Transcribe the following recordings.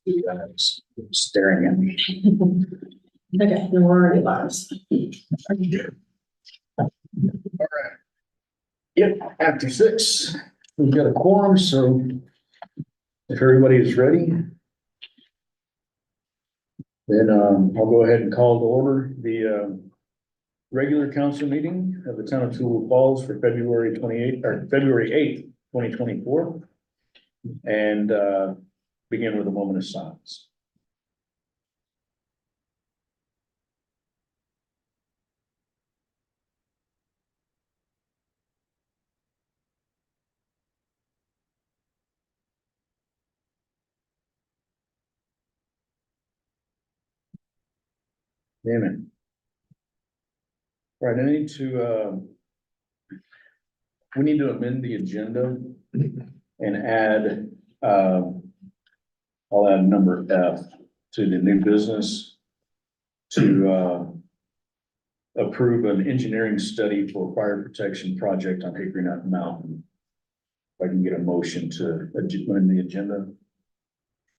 You guys staring at me. Okay, then we're already live. All right. Yep, after 6, we've got a quorum, so if everybody is ready, then I'll go ahead and call to order the regular council meeting of the town of Tooele Falls for February 28th or February 8th, 2024. And begin with a moment of silence. Amen. All right, we need to amend the agenda and add, I'll add number F to the new business to, approve an engineering study for fire protection project on Hickory Nut Mountain. If I can get a motion to amend the agenda.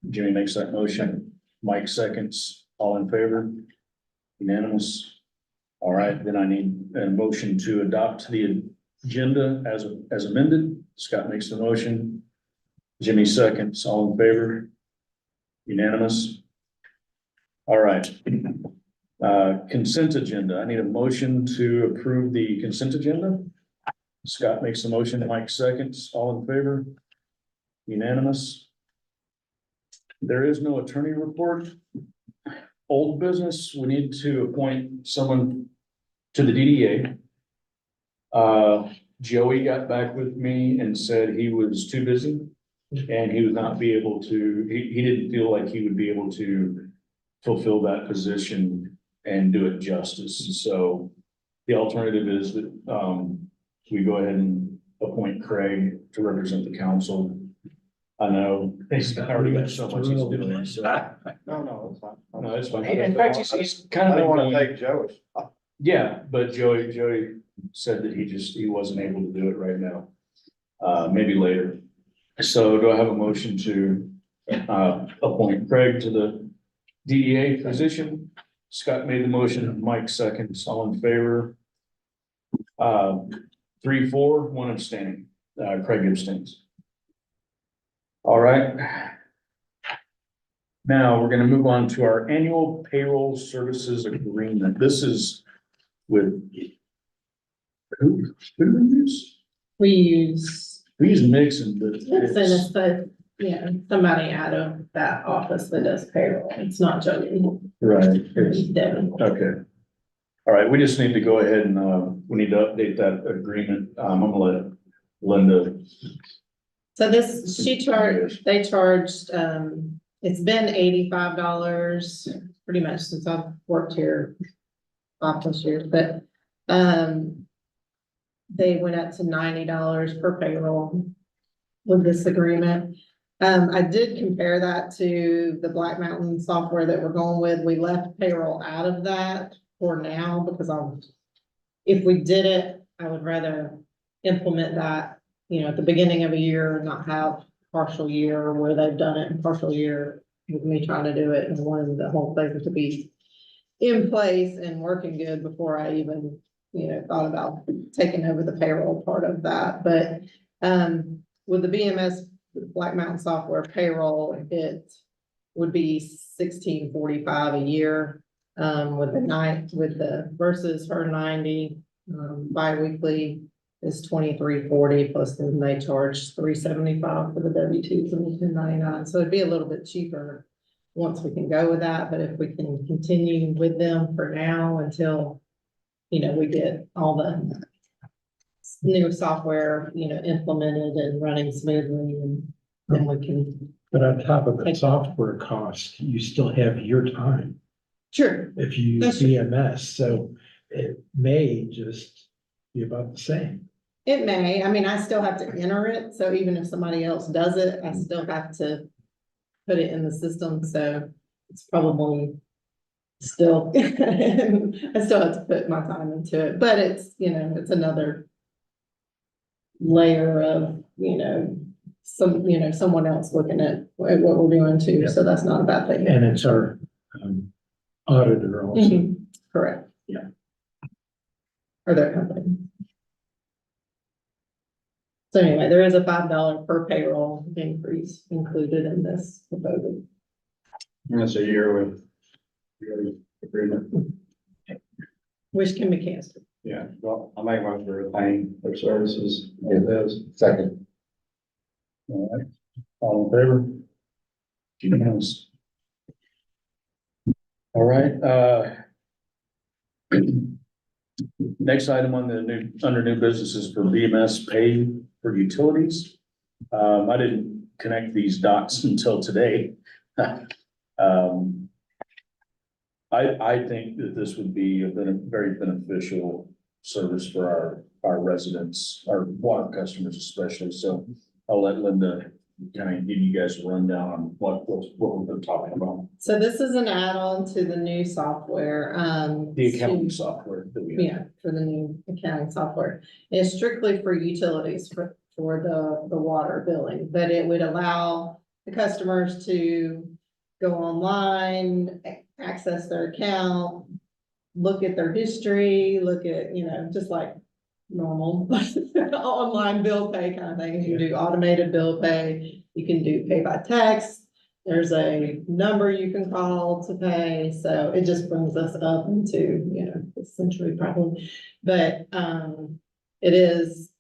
Jimmy makes that motion, Mike seconds, all in favor? Unanimous. All right, then I need a motion to adopt the agenda as amended. Scott makes the motion. Jimmy seconds, all in favor? Unanimous. All right. Consent agenda. I need a motion to approve the consent agenda. Scott makes the motion, Mike seconds, all in favor? Unanimous. There is no attorney report. Old business, we need to appoint someone to the DDA. Joey got back with me and said he was too busy and he would not be able to, he didn't feel like he would be able to fulfill that position and do it justice. So the alternative is that, we go ahead and appoint Craig to represent the council. I know he's already got so much he's doing, so. No, it's fine. No, it's fine. In fact, he's kind of. I don't been wanna going- take Joey's. Yeah, but Joey said that he wasn't able to do it right now. Maybe later. So do I have a motion to, appoint Craig to the DEA position? Scott made the motion, Mike seconds, all in favor. 3-4, 1 abstaining, Craig abstains. All right. Now we're gonna move on to our annual payroll services agreement. This is with. Who do we use? We use, We use Nixon, but it's the, yeah, somebody out of that office that does payroll. It's not Jody. right. It's Devin. Okay. All right, we just need to go ahead and, we need to update that agreement. I'm gonna let Linda. So they charged, it's been $85 pretty much since I've worked here 5+ years, but, they went up to $90 per payroll with this agreement. I did compare that to the Black Mountain software that we're going with. We left payroll out of that for now because if we did it, I would rather implement that, at the beginning of a year, not have partial year where they've done it in partial year with me trying to do it and wanting the whole thing to be in place and working good before I even, thought about taking over the payroll part of that. But, with the BMS Black Mountain software payroll, it would be $16.45 a year, with the versus her 90, biweekly is $23.40, plus then they charge $3.75 for the W-2s and the 1099. So it'd be a little bit cheaper once we can go with that, but if we can continue with them for now until, we get all the new software, implemented and running smoothly, and then we can. But on top of the software cost, you still have your time Sure. if you use BMS, so it may just be about the same. It may, I still have to enter it, so even if somebody else does it, I still have to put it in the system, so it's probably still, I still have to put my time into it, but it's, it's another layer of, someone else looking at what we're doing too, so that's not a bad thing. And it's our auditor also. Mhm, correct. Yeah. Or their company. So anyway, there is a $5 per payroll increase included in this proposal. That's a yearly agreement. Which can be canceled. Yeah, well, I make one for paying their services. It is. Second. All right, all in favor? Unanimous. All right, next item on the under new business is for BMS pay for utilities. I didn't connect these dots until today. I think that this would be a very beneficial service for our residents, our water customers especially, so I'll let Linda kind of give you guys a rundown on what we've been talking about. So this is an add-on to the new software, The accounting to- software that we have. Yeah, for the new accounting software. It's strictly for utilities for the water billing, but it would allow the customers to go online, access their account, look at their history, look at, just like normal online bill pay kind of thing. You can do automated bill pay, you can do pay by text. There's a number you can call to pay, so it just brings us up into, the century probably. But, it is,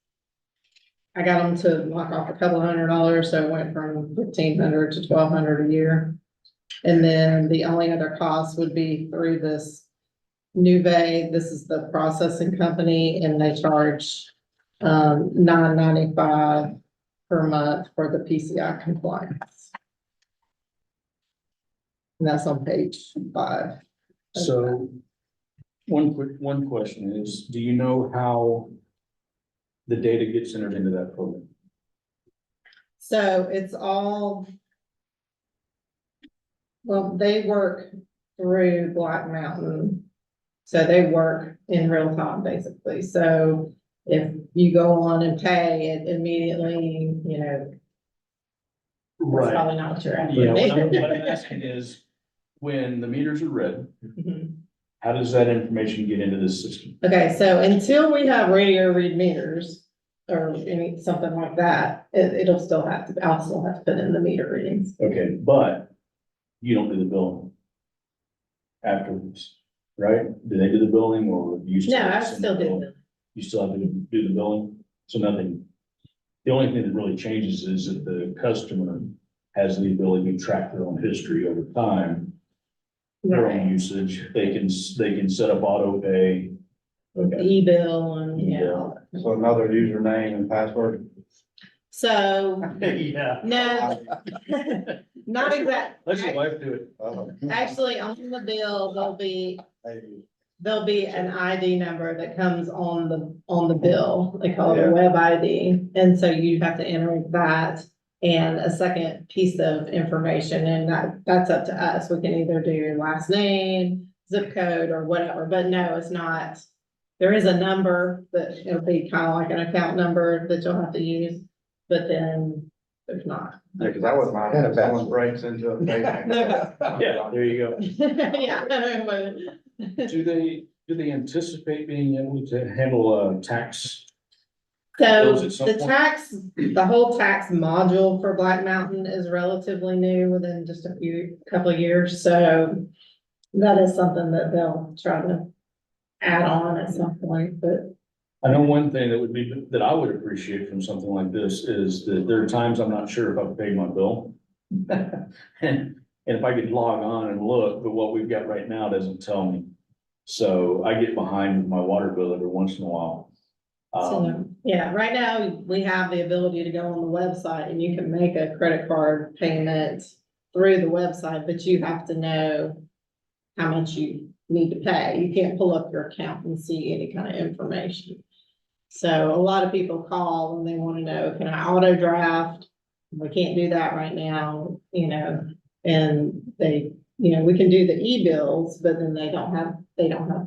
I got them to knock off a couple $100, so it went from 1,500 to 1,200 a year. And then the only other cost would be through this Nuvei. This is the processing company, and they charge $9.95 per month for the PCI compliance. And that's on page 5. So, one question is, do you know how the data gets entered into that program? So it's all, well, they work through Black Mountain. So they work in real time, basically. So if you go on and pay it immediately, that's probably not what you're asking. Yeah, what I'm asking is, when the meters are read, Mhm. how does that information get into this system? Okay, so until we have radio read meters or something like that, it'll still I'll still have to put in the meter readings. Okay, but you don't do the billing afterwards, right? Do they do the billing or you? No, I send the still bill? do. You still have to do the billing, so nothing. The only thing that really changes is that the customer has the ability to track their own history over time. Their own Right. usage, they can set up auto pay. Okay. E-bill and, Yeah. So another username and password. So, Yeah. no, not exact. Let your wife do it. Actually, on the bill, there'll be an ID number that comes on the bill. They call it a Yeah. web ID. And so you have to enter that and a second piece of information, and that's up to us. We can either do your last name, zip code, or whatever, but no, it's not. There is a number that it'll be kind of like an account number that you'll have to use, but then there's not. Yeah, cause I wouldn't mind if someone breaks into a bank. Yeah, there you go. Yeah. Do they anticipate being able to handle tax? So Those at some point? the whole tax module for Black Mountain is relatively new within just couple of years, so that is something that they'll try to add on at some point, but I know one thing that I would appreciate from something like this is that there are times I'm not sure if I've paid my bill. And if I could log on and look, but what we've got right now doesn't tell me. So I get behind with my water bill every once in a while. so, yeah, right now, we have the ability to go on the website and you can make a credit card payment through the website, but you have to know how much you need to pay. You can't pull up your account and see any kind of information. So a lot of people call and they want to know, can I auto draft? We can't do that right now, and they, we can do the e-bills, but then they don't have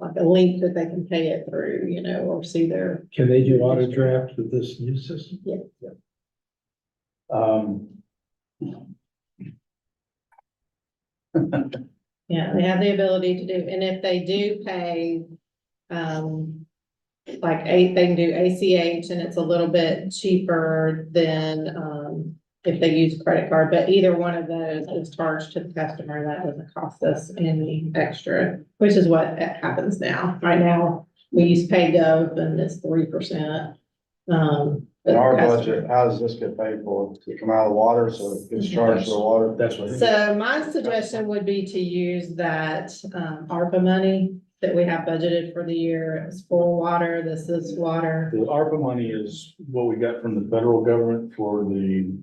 like a link that they can pay it through, or see their. Can they do auto draft with this new system? Yeah. Yeah, they have the ability to do, and if they do pay, they can do ACH and it's a little bit cheaper than, if they use a credit card, but either one of those is charged to the customer. That doesn't cost us any extra, which is what happens now. Right now, we use PayGov and it's 3%. In our budget, how does this get paid for? Does it come out of the water, so it gets charged for the water? That's what. So my suggestion would be to use that, ARPA money that we have budgeted for the year. It's for water, this is water. The ARPA money is what we got from the federal government for the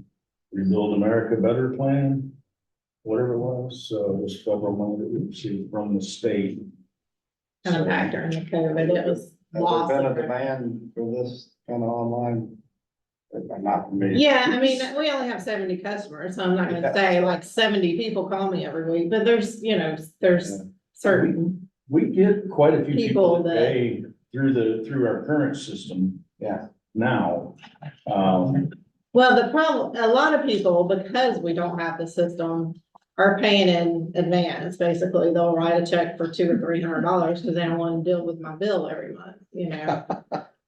Rebuild America Better plan, whatever it was. So it was federal money that we received from the state. Kind of back during the COVID, it was Has there lost. been a demand for this kind of online? Not for me. Yeah, I mean, we only have 70 customers, so I'm not gonna say like 70 people call me every week, but there's, there's certain, We get quite a few people People that that- pay through our current system Yeah. now. well, the problem, a lot of people, because we don't have the system, are paying in advance. Basically, they'll write a check for $200 or $300 because they don't want to deal with my bill every month,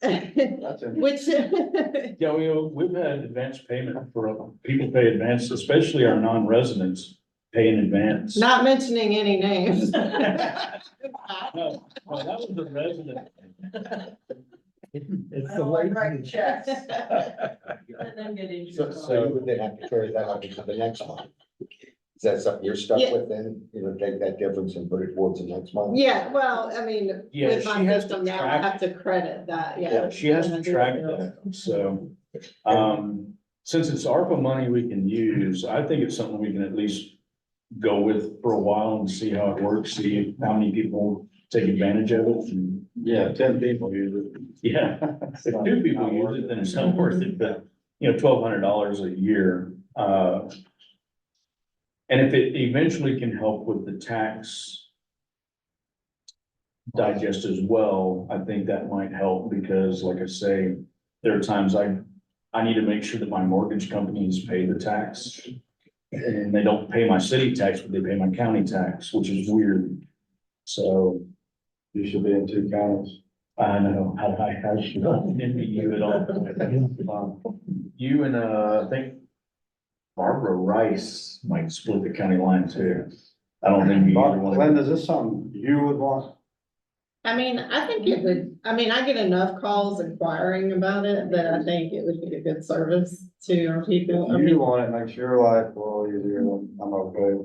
That's it. Which, Yeah, we've had advance payment for, people pay advance, especially our non-residents pay in advance. not mentioning any names. No, that was the resident. It's the late. So you would then have to carry that on to the next month. Is that something you're stuck Yeah. with then, take that difference and put it towards the next month? Yeah, well, I mean, Yeah, with she my has to system now, I track- have to credit that, yeah. She has to track that, so, since it's ARPA money we can use, I think it's something we can at least go with for a while and see how it works, see how many people take advantage of it, and, Yeah, 10 people use it. yeah. If 2 people use it, then it's not worth it, but, $1,200 a year, and if it eventually can help with the tax digest as well, I think that might help, because like I say, there are times I need to make sure that my mortgage companies pay the tax. And they don't pay my city tax, but they pay my county tax, which is weird. So You should be in 2 counties. I know, I should not envy you at all. You and, I think Barbara Rice might split the county line too. I don't think you either one. Linda, is this something you would want? I mean, I think it would, I get enough calls inquiring about it that I think it would be a good service to our people. I You mean, want it, makes your life a little easier, I'm okay.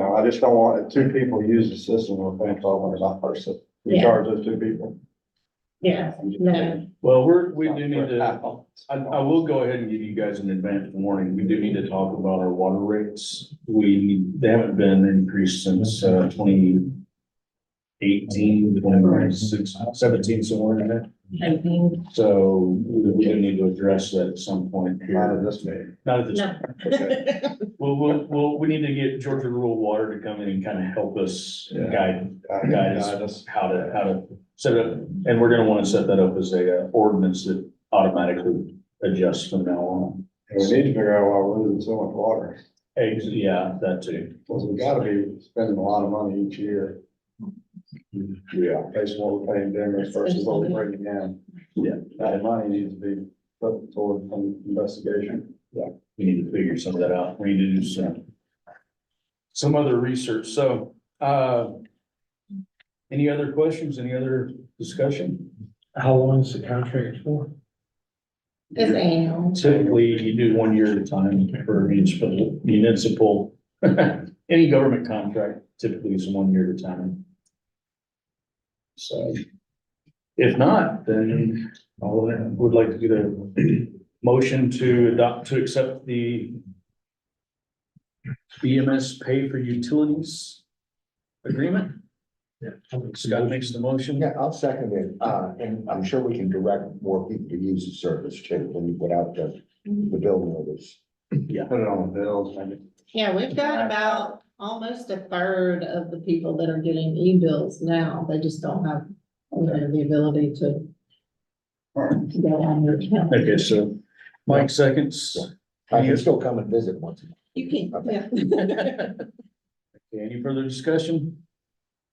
I just don't want, if 2 people use the system, we're paying $1,200. So we Yeah. charge those 2 people. yeah, no, Well, we do need to, I will go ahead and give you guys an advance warning. We do need to talk about our water rates. They haven't been increased since, 2018, 17, somewhere in there. I mean, So we do need to address that at some point here. Not at this meeting. Not at this. no. We need to get Georgia Rural Water to come in and kind of help us Yeah. guide us how to set it up. And we're gonna want to set that up as a ordinance that automatically adjusts from now on. And we need to figure out why we're losing so much water, Eggs, yeah, that too. because we gotta be spending a lot of money each year. Yeah. Based on what we're paying Denver versus what we're bringing in. Yeah. That money needs to be put toward some investigation. We need to figure some of that out. We need to do some other research. So, any other questions? Any other discussion? How long is the contract for? It's annual. Typically, you do 1 year at a time for municipal, any government contract typically is 1 year at a time. So if not, then I would like to get a motion to accept the EMS pay for utilities agreement. Scott makes the motion. Yeah, I'll second it, and I'm sure we can direct more people to use the service too, when you put out the bill notice. Put it on the bills, maybe. Yeah, we've got about almost a third of the people that are getting e-bills now. They just don't have, the ability to All right. go on their account. Okay, so Mike seconds. I can still come and visit once a month. You can, Okay. yeah. Okay, any further discussion?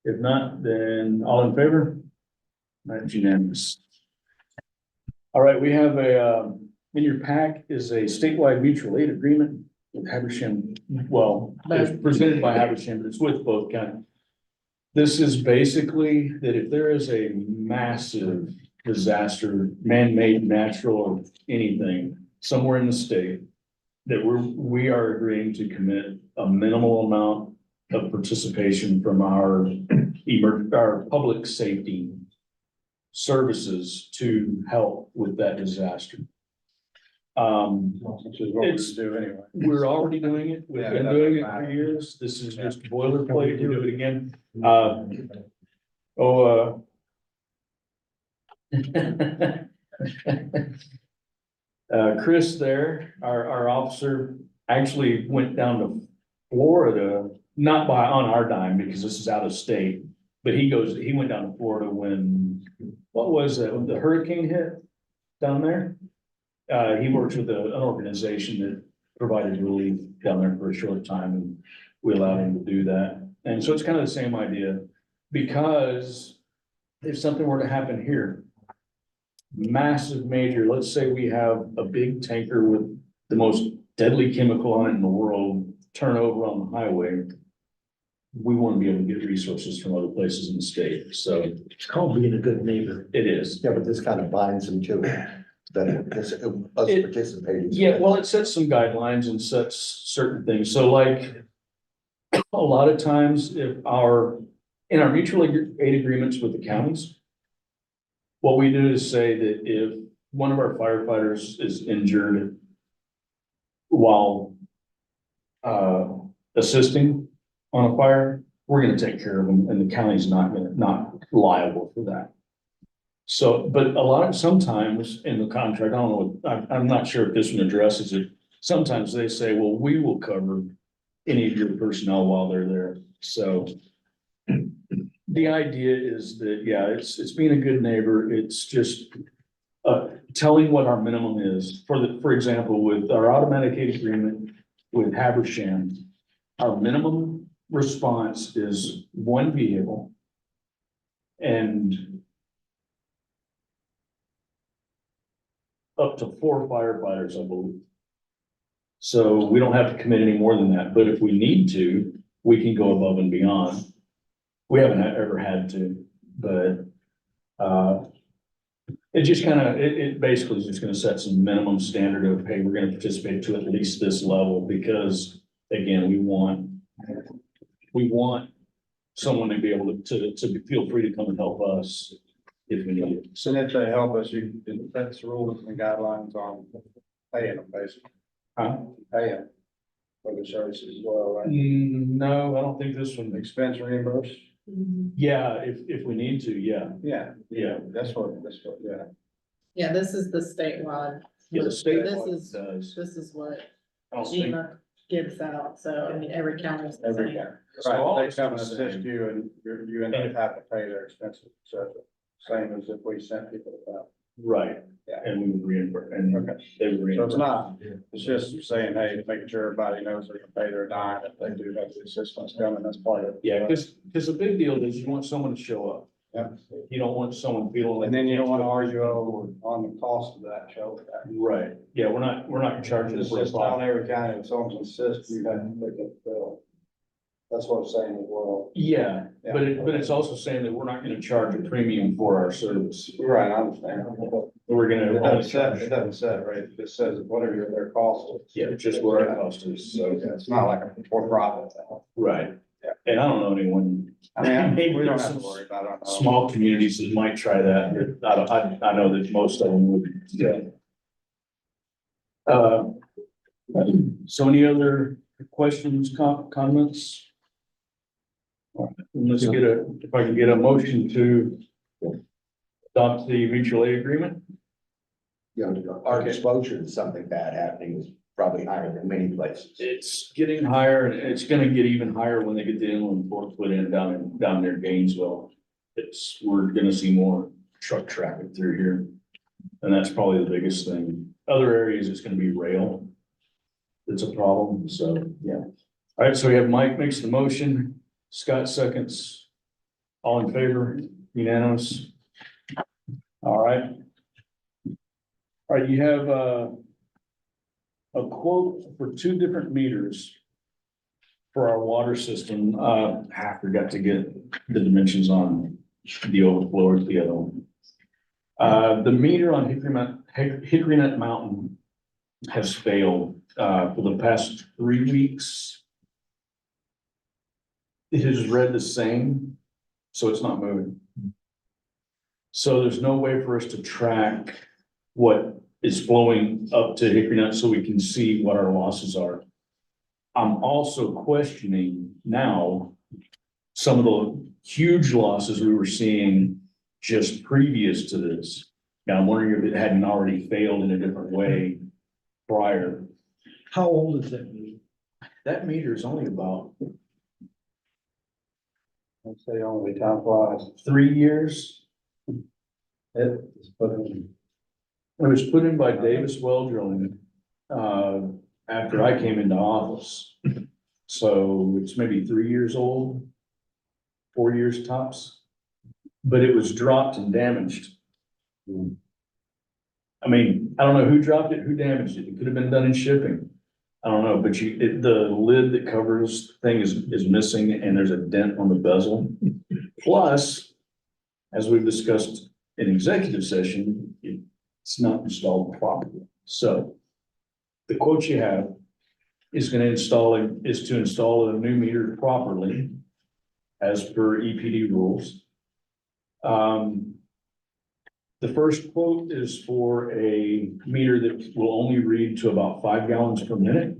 If not, then all in favor? That's unanimous. All right, we have in your pack is a statewide mutual aid agreement with Habersham. Well, it's presented by Habersham, but it's with both counties. This is basically that if there is a massive disaster, man-made, natural, or anything, somewhere in the state, that we are agreeing to commit a minimal amount of participation from our public safety services to help with that disaster. Which is what we It's- do anyway. We're already doing it. We've been Yeah, doing it that's for fine. years. This is just boilerplate. We do it again. Chris there, our officer, actually went down to Florida, not on our dime, because this is out of state. But he went down to Florida when, what was that, when the hurricane hit down there? He works with an organization that provided relief down there for a short time, and we allowed him to do that. And so it's kind of the same idea, because if something were to happen here, massive major, let's say we have a big tanker with the most deadly chemical on it in the world, turn over on the highway. We want to be able to get resources from other places in the state, so It's called being a good neighbor. it is. Yeah, but this kind of binds them to it, that this, us participating. Yeah, well, it sets some guidelines and sets certain things, so like, a lot of times if in our mutual aid agreements with the counties, what we do is say that if one of our firefighters is injured while assisting on a fire, we're gonna take care of them, and the county's not liable for that. So, but sometimes in the contract, I don't know, I'm not sure if this one addresses it. Sometimes they say, well, we will cover any of your personnel while they're there, so. The idea is that, yeah, it's being a good neighbor, it's just telling what our minimum is. For example, with our automatic aid agreement with Habersham, our minimum response is one vehicle. And up to 4 firefighters, I believe. So we don't have to commit any more than that, but if we need to, we can go above and beyond. We haven't ever had to, but, it just it basically is just gonna set some minimum standard of, hey, we're gonna participate to at least this level, because again, we want someone to be able to feel free to come and help us if we need it. So if they help us, that's the rules and guidelines on paying them, basically, Huh? paying for the services as well, right? No, I don't think this one, Expense reimbursed? yeah, if we need to, yeah, Yeah. yeah. That's what, yeah. Yeah, this is the statewide. Yeah, the state This does. is what I don't think- GMA gives out, so I mean, every county's the Every same. county. So all Right, it's they come and gonna assist say- you and you end up having to pay their expenses, so same as if we sent people out. Right, Yeah. and we would reimburse, and Okay. they would So it's reimburse. not, it's just saying, hey, making sure everybody knows they can pay their dime if they do have the assistance coming, that's part of it. Yeah, because the big deal is you want someone to show up. Yeah. You don't want someone feeling like. And then you don't want to they can't argue show over on the cost of that show. up. Right, yeah, we're not charging It's for a just on spot. every county, if someone's insist, you have to pick up the bill. That's what I'm saying as well. Yeah, but it's also saying that we're not gonna charge a premium for our service. Right, I understand. We're It gonna only doesn't set, charge, it doesn't set, right? It just says whatever their cost is. yeah, just what our cost is, so, Yeah, it's not like a for profit. right. Yeah. And I don't know anyone, I mean, Maybe we don't there's have to some worry about it. small communities that might try that, but I know that most of them would, yeah. So any other questions, comments? Let's if I can get a motion to adopt the mutual aid agreement. You know, our exposure to something bad happening is probably higher than many places. It's getting higher, and it's gonna get even higher when they get the inland port put in down near Gainesville. We're gonna see more truck traffic through here. And that's probably the biggest thing. Other areas, it's gonna be rail. it's a problem, so, yeah. All right, so we have Mike makes the motion, Scott seconds. All in favor, unanimous? All right. All right, you have, a quote for 2 different meters for our water system. I forgot to get the dimensions on the overflow or the other one. The meter on Hickory Nut Mountain has failed, for the past 3 weeks. It has read the same, so it's not moving. So there's no way for us to track what is flowing up to Hickory Nut so we can see what our losses are. I'm also questioning now some of the huge losses we were seeing just previous to this. Now, I'm wondering if it hadn't already failed in a different way prior. How old is that meter? That meter is only about Let's say only time flies. 3 years. It's put in. It was put in by Davis Well Drilling, after I came into office. So it's maybe 3 years old, 4 years tops. But it was dropped and damaged. I mean, I don't know who dropped it, who damaged it. It could have been done in shipping. I don't know, but the lid that covers the thing is missing and there's a dent on the bezel. Plus, as we've discussed in executive session, it's not installed properly. So the quote you have is to install a new meter properly as per EPD rules. The first quote is for a meter that will only read to about 5 gallons per minute.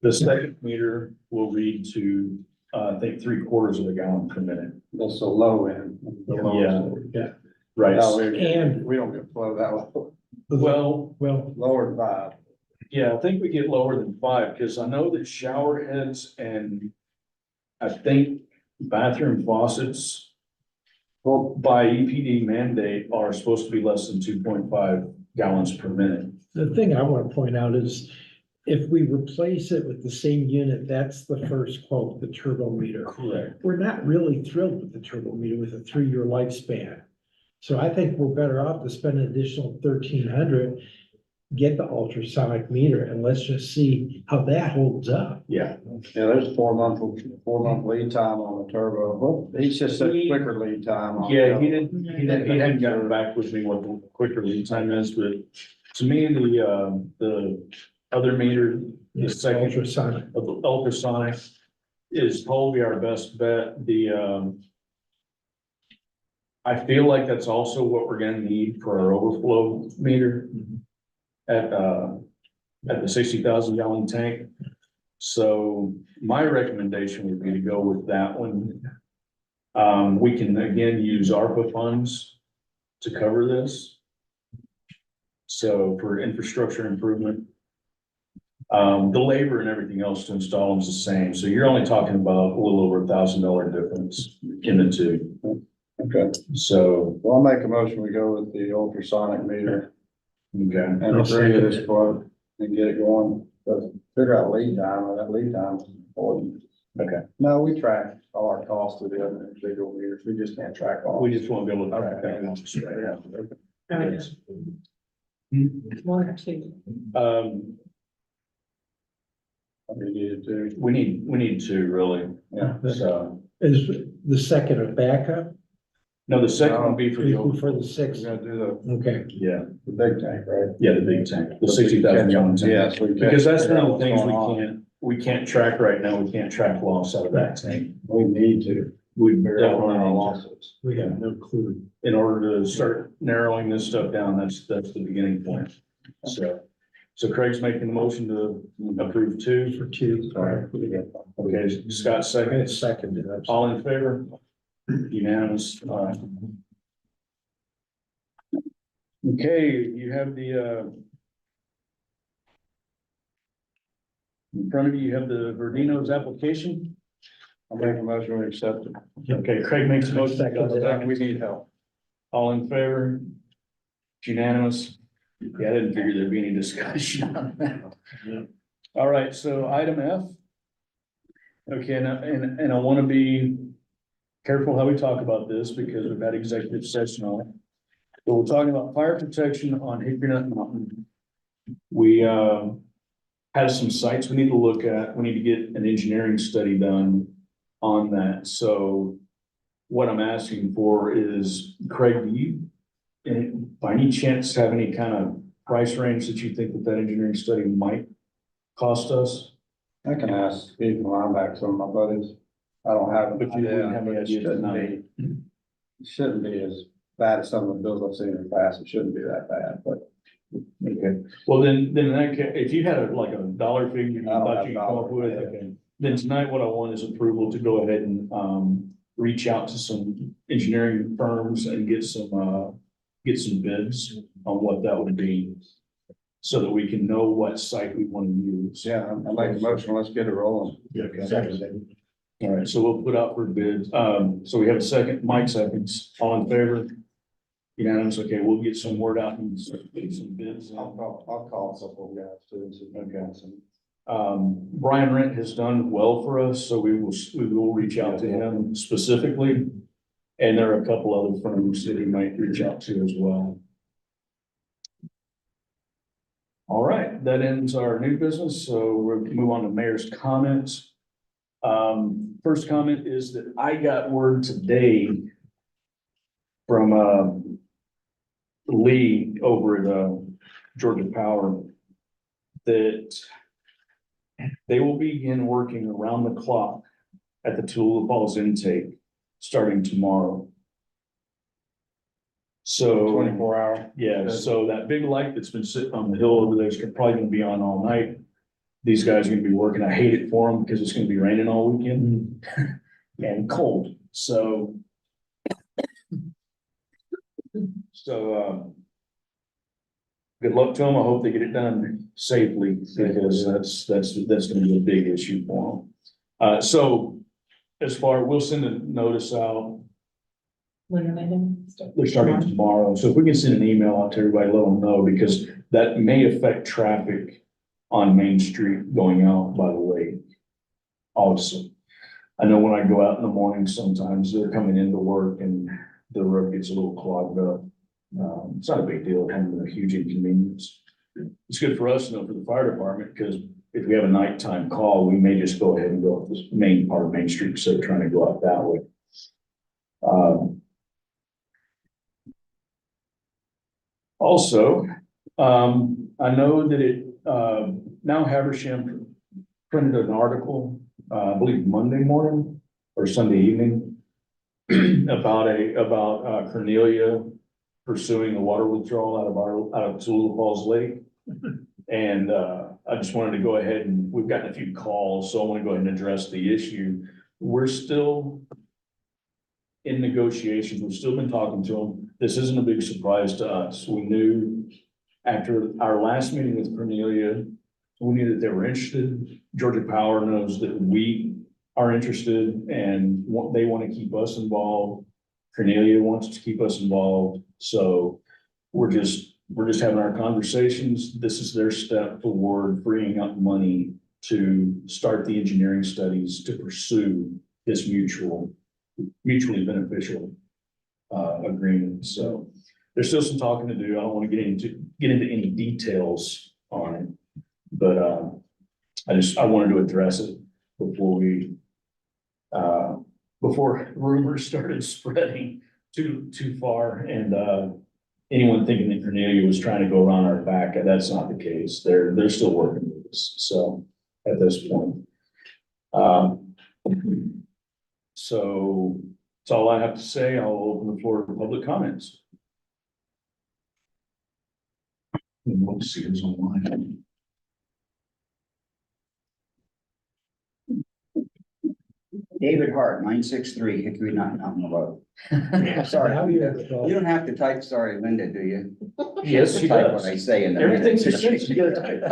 The second meter will read to, I think 3/4 of a gallon per minute. That's the low end. The lowest. Yeah. Right. No, And- we don't get flow that low. Well, Well, Lower than 5. yeah, I think we get lower than 5 because I know that shower heads and I think bathroom faucets Well, by EPD mandate are supposed to be less than 2.5 gallons per minute. the thing I want to point out is if we replace it with the same unit, that's the first quote, the turbo meter. Correct. We're not really thrilled with the turbo meter with a 3-year lifespan. So I think we're better off to spend an additional 1,300, get the ultrasonic meter, and let's just see how that holds up. Yeah. yeah, there's 4 month lead time on the turbo. Well, he's just said quicker lead time. on Yeah, the- he hadn't gotten back with me what the quicker lead time is, but to me, the other meter, the It's second ultrasonic. of the ultrasonic is probably our best bet. I feel like that's also what we're gonna need for our overflow meter at the 60,000 gallon tank. So my recommendation would be to go with that one. We can again use ARPA funds to cover this. So for infrastructure improvement. The labor and everything else to install them is the same, so you're only talking about a little over $1,000 difference in the two. Okay, So, well, I'll make a motion. We go with the ultrasonic meter okay, and I'll agree to second this it. quote and get it going. But figure out lead time, and that lead time is important. okay. No, we track all our costs of the other individual meters. We just can't track all. We just want to be able to track that. One or two. We needed to, We need two really, yeah. so, Is the second a backup? no, the second one would be for the, For the We're 6, gonna do okay. yeah, the big tank, right? yeah, the big tank, the 60,000 gallon tank. Yeah, so we can Because that's figure one out of the what's things going on. we can't track right now, we can't track loss out of that tank. We need to We figure out what definitely our need to. losses. We have no clue. In order to start narrowing this stuff down, that's the beginning point. So Craig's making the motion to approve 2. For 2. Okay, Scott seconds. Second. All in favor? Unanimous. All right. Okay, you have the, in front of you, you have the Verdino's application. I'll make a motion, we accept it. Okay, Craig makes a motion. Second. I think we need help. All in favor? It's unanimous. Yeah, I didn't figure there'd be any discussion on that. All right, so item F. Okay, and I want to be careful how we talk about this because we've had executive session on it. So we're talking about fire protection on Hickory Nut Mountain. We, have some sites we need to look at. We need to get an engineering study done on that. So what I'm asking for is, Craig, do you, by any chance, have any kind of price range that you think that that engineering study might cost us? I can ask Steve Lineback, some of my buddies. I don't have. an But you wouldn't have any idea, idea but it shouldn't tonight. be- It shouldn't be as bad as some of the bills I've seen in the past. It shouldn't be that bad, but Okay, well, then in that case, if you had like a dollar figure you I don't thought have you a could come up dollar, with, yeah. okay. Then tonight, what I want is approval to go ahead and, reach out to some engineering firms and get some bids on what that would be. So that we can know what site we want to use. yeah, I like the motion. Let's get it rolling. Second. All right, so we'll put out for bids. So we have a second, Mike seconds, all in favor? Unanimous, okay, we'll get some word out and get some bids. I'll call a couple of guys too. And see if they got some. Brian Rent has done well for us, so we will reach out to him specifically. And there are a couple other firms that he might reach out to as well. All right, that ends our new business, so we'll move on to mayor's comments. First comment is that I got word today from, Lee over at, Georgia Power that they will begin working around the clock at the Tula Falls intake starting tomorrow. So. 24 hour. Yeah, so that big light that's been sitting on the hill over there is probably gonna be on all night. These guys are gonna be working. I hate it for them because it's gonna be raining all weekend and cold, so. Good luck to them. I hope they get it done safely because that's gonna be a big issue for them. So as far, we'll send a notice out. When are they going to start? They're starting tomorrow, so if we can send an email out to everybody, let them know, because that may affect traffic on Main Street going out by the lake. Also, I know when I go out in the morning, sometimes they're coming into work and the road gets a little clogged up. It's not a big deal, having a huge inconvenience. It's good for us, though, for the fire department, because if we have a nighttime call, we may just go ahead and go up this main part of Main Street instead of trying to go out that way. Also, I know that now Habersham printed an article, I believe Monday morning or Sunday evening about Cornelia pursuing a water withdrawal out of Tula Falls Lake. And, I just wanted to go ahead and we've gotten a few calls, so I want to go ahead and address the issue. We're still in negotiations. We've still been talking to them. This isn't a big surprise to us. We knew after our last meeting with Cornelia, we knew that they were interested. Georgia Power knows that we are interested and they want to keep us involved. Cornelia wants to keep us involved. So we're just having our conversations. This is their step toward freeing up money to start the engineering studies to pursue this mutually beneficial agreement. So there's still some talking to do. I don't want to get into any details on it, but I wanted to address it before before rumors started spreading too far and anyone thinking that Cornelia was trying to go around our back, that's not the case. They're still working with us. So at this point. So that's all I have to say. I'll open the floor for public comments. Let's see who's online. David Hart, 963 Hickory Nut Mountain Road. Sorry, How do you you- don't have to type sorry, Linda, do you? Yes, she Type what I does. say in the Everything minutes. you say, she gotta type.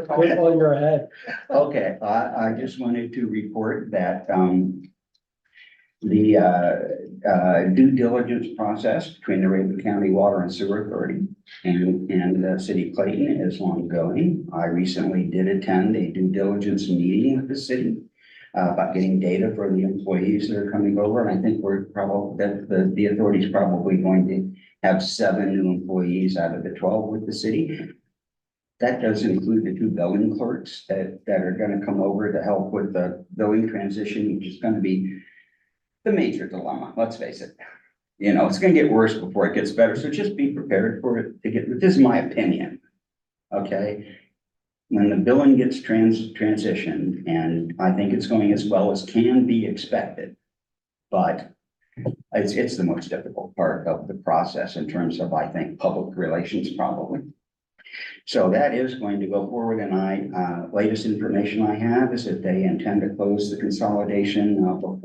Quick while you're ahead. Okay, I just wanted to report that, the due diligence process between the Raven County Water and Sewer Authority and the city of Clayton is ongoing. I recently did attend a due diligence meeting with the city about getting data for the employees that are coming over. And I think we're probably, that the authority's probably going to have 7 new employees out of the 12 with the city. That does include the 2 billing clerks that are gonna come over to help with the billing transition, which is gonna be the major dilemma, let's face it. You know, it's gonna get worse before it gets better, so just be prepared for it to get, this is my opinion. Okay? When the billing gets transitioned, and I think it's going as well as can be expected. But it's the most difficult part of the process in terms of, I think, public relations probably. So that is going to go forward, and latest information I have is that they intend to close the consolidation before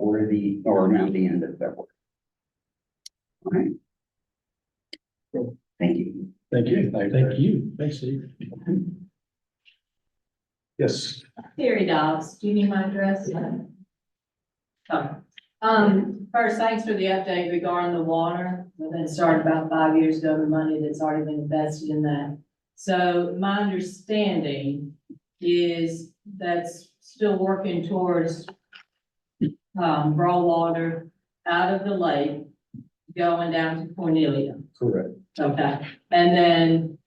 or around the end of February. All right. Thank you. Thank you. Thank you. Thanks, Steve. Yes, Terry Dobbs, do you need my address? First, thanks for the update regarding the water. That started about 5 years ago, the money that's already been invested in that. So my understanding is that's still working towards raw water out of the lake going down to Cornelia. correct. Okay, and then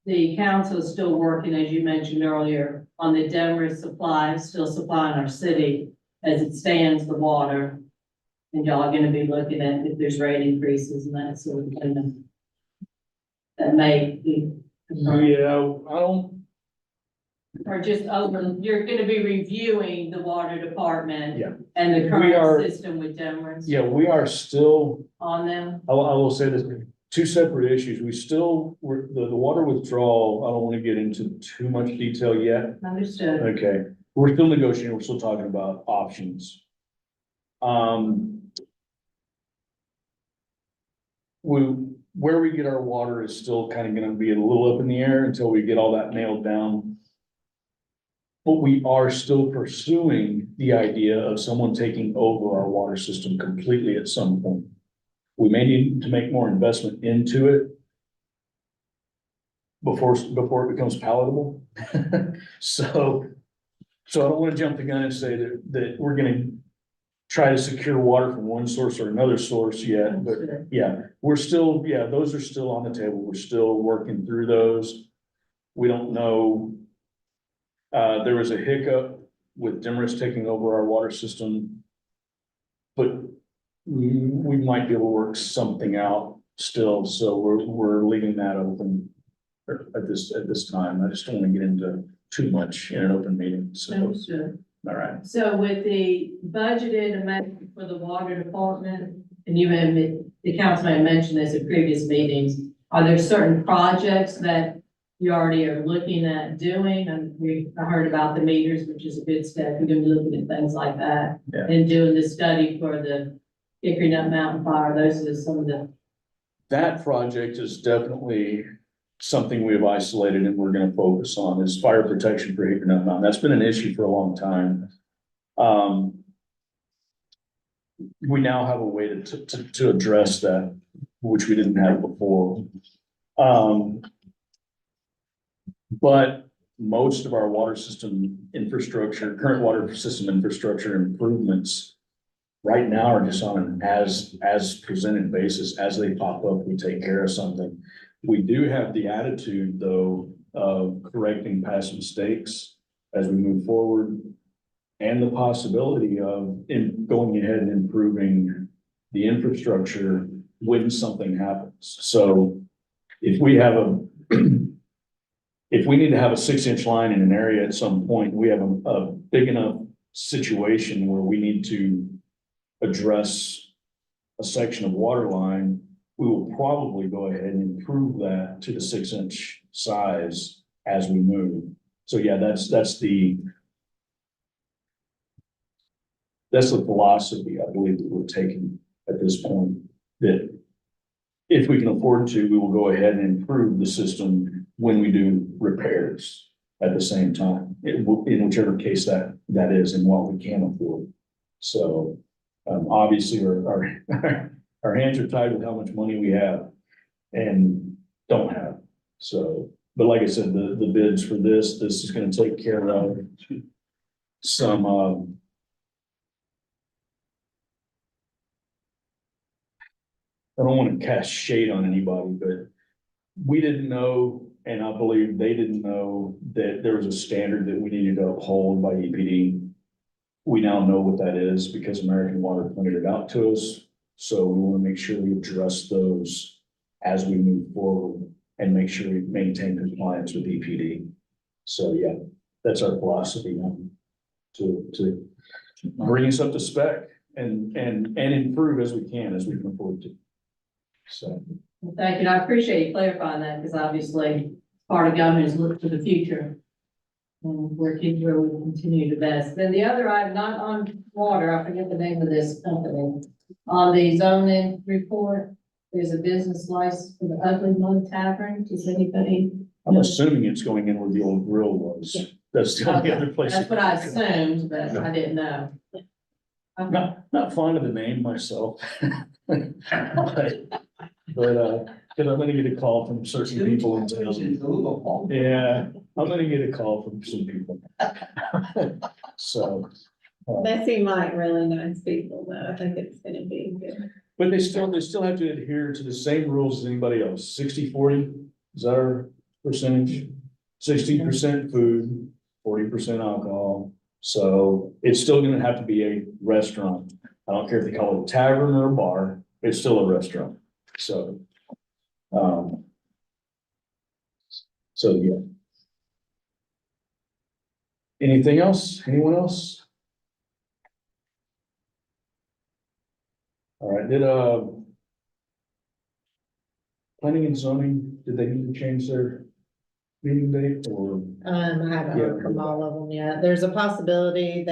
the council is still working, as you mentioned earlier, on the Demarest supply, still supplying our city as it stands the water. And y'all are gonna be looking at if there's rate increases and that sort of thing. That may be. Yeah, I don't, Or just you're gonna be reviewing the water department. Yeah. And the We are- current system with Demarest yeah, we are still, on them. I will say this, 2 separate issues. The water withdrawal, I don't want to get into too much detail yet. Understood. Okay, we're still negotiating, we're still talking about options. Where we get our water is still kind of gonna be a little up in the air until we get all that nailed down. But we are still pursuing the idea of someone taking over our water system completely at some point. We may need to make more investment into it before it becomes palatable. So I don't want to jump the gun and say that we're gonna try to secure water from one source or another source yet, but Understood. yeah, those are still on the table. We're still working through those. We don't know. There was a hiccup with Demarest taking over our water system. But we might be able to work something out still, so we're leaving that open at this time. I just don't want to get into too much in an open meeting, so, Understood. all right. So with the budgeted amount for the water department, and the council had mentioned this at previous meetings, are there certain projects that you already are looking at doing? And I heard about the meters, which is a good step. You're gonna be looking at things like that. Yeah. And doing the study for the Hickory Nut Mountain Fire. Those are some of the, That project is definitely something we have isolated and we're gonna focus on is fire protection for Hickory Nut Mountain. That's been an issue for a long time. We now have a way to address that, which we didn't have before. But most of our water system infrastructure, current water system infrastructure improvements right now are just on an as presented basis. As they pop up, we take care of something. We do have the attitude, though, of correcting past mistakes as we move forward. And the possibility of going ahead and improving the infrastructure when something happens. So if we have if we need to have a 6-inch line in an area at some point, we have a big enough situation where we need to address a section of water line, we will probably go ahead and improve that to the 6-inch size as we move. So yeah, that's the philosophy, I believe, that we're taking at this point, that if we can afford to, we will go ahead and improve the system when we do repairs at the same time, in whichever case that is and what we can afford. So obviously our hands are tied with how much money we have. And don't have. So, but like I said, the bids for this is gonna take care of some, I don't wanna cast shade on anybody, but we didn't know, and I believe they didn't know that there was a standard that we needed to uphold by EPD. We now know what that is because American Water pointed it out to us. So we want to make sure we address those as we move forward and make sure we maintain compliance with EPD. So yeah, that's our philosophy now, to bring us up to spec and improve as we can, as we can afford to. So. Well, thank you, and I appreciate you clarifying that, because obviously part of government is look to the future. And where we will continue to best. Then the other item, not on water, I forget the name of this company. On the zoning report, there's a business license for the Ugly Mug Tavern. Does anybody? I'm assuming it's going in where the old grill was. That's the only other place. That's what I assumed, but I didn't know. I'm not fond of the name myself. But, cause I'm gonna get a call from certain people in town. Yeah, I'm gonna get a call from some people. So. They seem like really nice people, though. I think it's gonna be good. But they still have to adhere to the same rules as anybody else. 60-40 is that our percentage? 60% food, 40% alcohol. So it's still gonna have to be a restaurant. I don't care if they call it a tavern or a bar, it's still a restaurant. So. So yeah. Anything else? Anyone else? All right, planning and zoning, did they need to change their meeting date or? I haven't heard from all of them yet. There's a possibility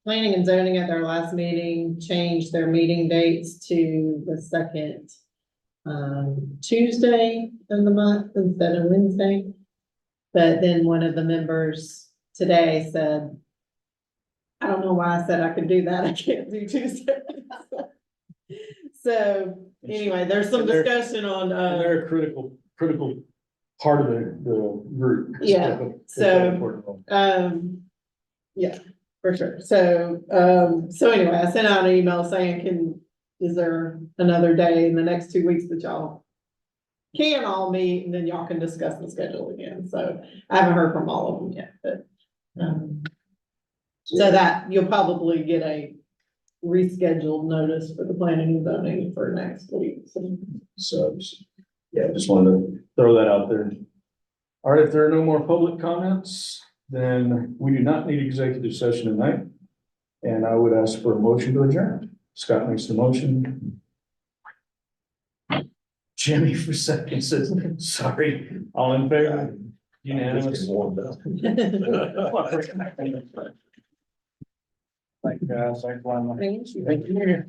planning and zoning at their last meeting changed their meeting dates to the second Tuesday of the month instead of Wednesday. But then one of the members today said, I don't know why I said I could do that. I can't do Tuesday. So anyway, there's some discussion on, They're a critical part of the group. Yeah, so, yeah, for sure. So anyway, I sent out an email saying, is there another day in the next 2 weeks that y'all can all meet and then y'all can discuss the schedule again. So I haven't heard from all of them yet, but, so that you'll probably get a rescheduled notice for the planning and zoning for next week. So, yeah, just wanted to throw that out there. All right, if there are no more public comments, then we do not need executive session tonight. And I would ask for a motion to adjourn. Scott makes the motion. Jimmy for second says, sorry, all in favor? Unanimous. Thank you, guys. Thanks, Lana. Thank you. Thank you.